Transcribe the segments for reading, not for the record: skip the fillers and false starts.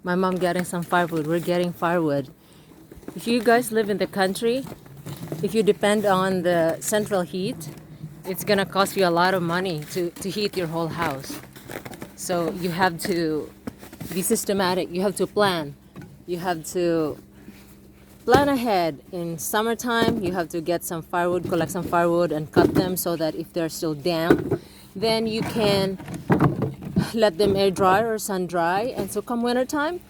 My mom getting some firewood. We're getting firewood. If you guys live in the country, if you depend on the central heat, it's gonna cost you a lot of money to heat your whole house. So you have to be systematic. You have to plan. You have to plan ahead. In summertime, you have to get some firewood, collect some firewood, and cut them so that if they're still damp, then you can let them air dry or sun dry. And so come wintertime,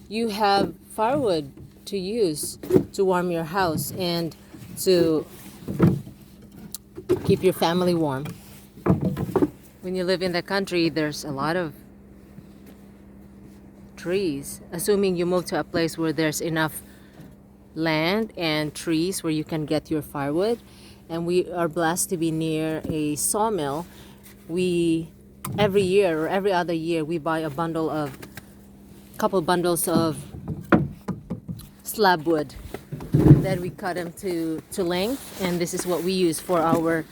you have firewood to use to warm your house and to keep your family warm. When you live in the country, there's a lot of trees. Assuming you move to a place where there's enough land and trees where you can get your firewood. And we are blessed to be near a sawmill. We every year or every other year we buy a couple bundles of slab wood. Then we cut them to length, and this is what we use for our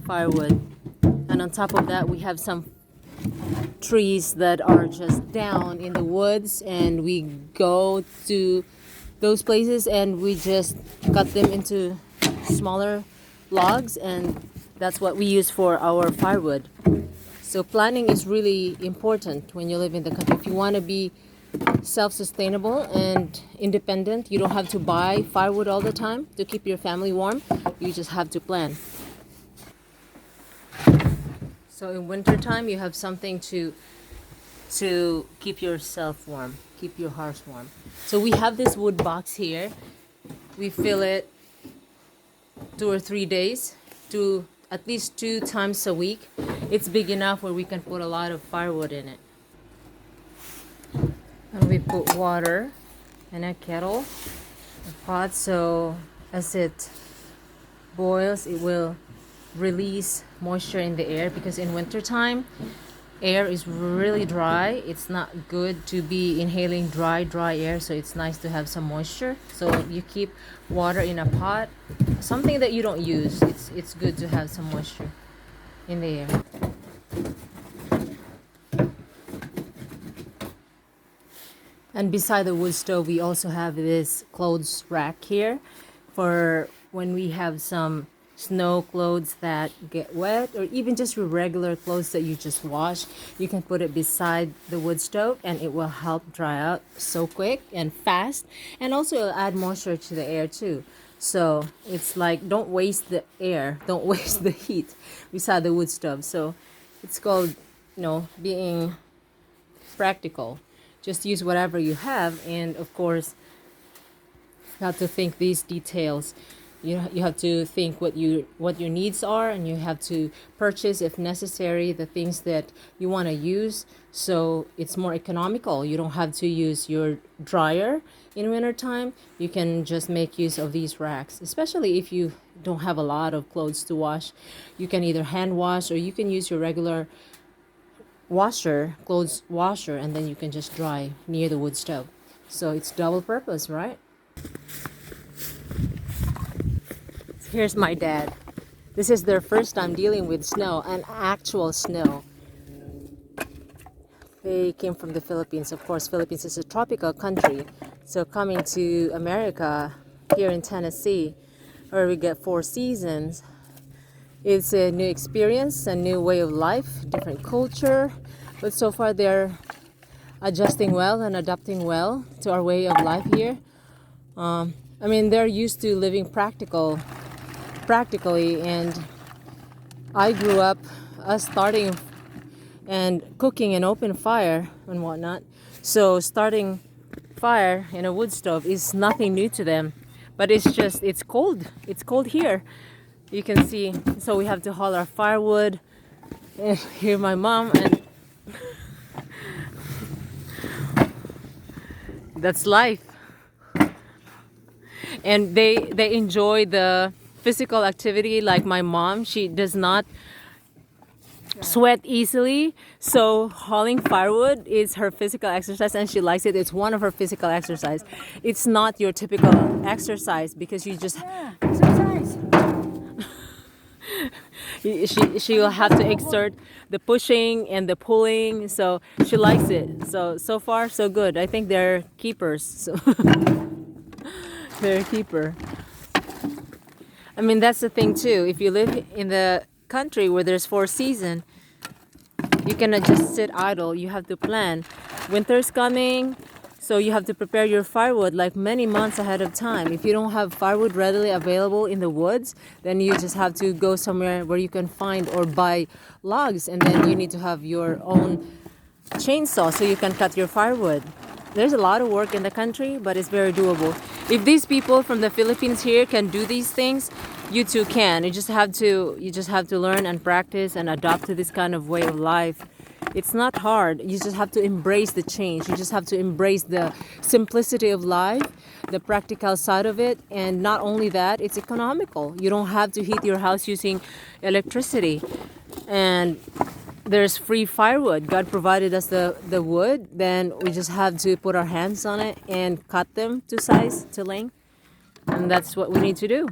firewood. And on top of that, we have some trees that are just down in the woods, and we go to those places and we just cut them into smaller logs, and that's what we use for our firewood. So planning is really important when you live in the country. If you want to be self-sustainable and independent, you don't have to buy firewood all the time to keep your family warm. You just have to plan. So in wintertime, you have something to keep yourself warm, keep your house warm. So we have this wood box here. We fill it 2 or 3 days, to at least 2 times a week. It's big enough where we can put a lot of firewood in it. And we put water in a kettle, a pot, so as it boils, it will release moisture in the air, because in wintertime, air is really dry. It's not good to be inhaling dry air, so it's nice to have some moisture. So you keep water in a pot, something that you don't use. It's good to have some moisture in the air. And beside the wood stove, we also have this clothes rack here for when we have some snow clothes that get wet, or even just your regular clothes that you just wash. You can put it beside the wood stove and it will help dry out so quick and fast, and also it'll add moisture to the air too. So it's like, don't waste the air, don't waste the heat beside the wood stove. So it's called, being practical. Just use whatever you have, and of course you have to think these details. You have to think what your needs are, and you have to purchase, if necessary, the things that you want to use, so it's more economical. You don't have to use your dryer in wintertime. You can just make use of these racks, especially if you don't have a lot of clothes to wash. You can either hand wash, or you can use your regular clothes washer, and then you can just dry near the wood stove. So it's double purpose, right? Here's my dad. This is their first time dealing with snow, and actual snow. They came from the Philippines. Of course, Philippines is a tropical country. So coming to America, here in Tennessee, where we get 4 seasons, it's a new experience, a new way of life, different culture. But so far they're adjusting well and adapting well to our way of life here. They're used to living practically, and I grew up starting and cooking an open fire and whatnot. So starting fire in a wood stove is nothing new to them. But it's cold. It's cold here. You can see, so we have to haul our firewood. And here my mom, and that's life. And they enjoy the physical activity. Like my mom, she does not sweat easily, so hauling firewood is her physical exercise, and she likes it. It's one of her physical exercise. It's not your typical exercise, because you just exercise. She will have to exert the pushing and the pulling, so she likes it. So far so good. I think they're keepers. So they're a keeper. I mean, that's the thing too. If you live in the country where there's 4 seasons, you cannot just sit idle. You have to plan. Winter's coming, so you have to prepare your firewood like many months ahead of time. If you don't have firewood readily available in the woods, then you just have to go somewhere where you can find or buy logs, and then you need to have your own chainsaw so you can cut your firewood. There's a lot of work in the country, but it's very doable. If these people from the Philippines here can do these things, you too can. You just have to learn and practice and adopt to this kind of way of life. It's not hard. You just have to embrace the change. You just have to embrace the simplicity of life, the practical side of it, and not only that, it's economical. You don't have to heat your house using electricity. And there's free firewood. God provided us the wood. Then we just have to put our hands on it and cut them to size, to length. And that's what we need to do.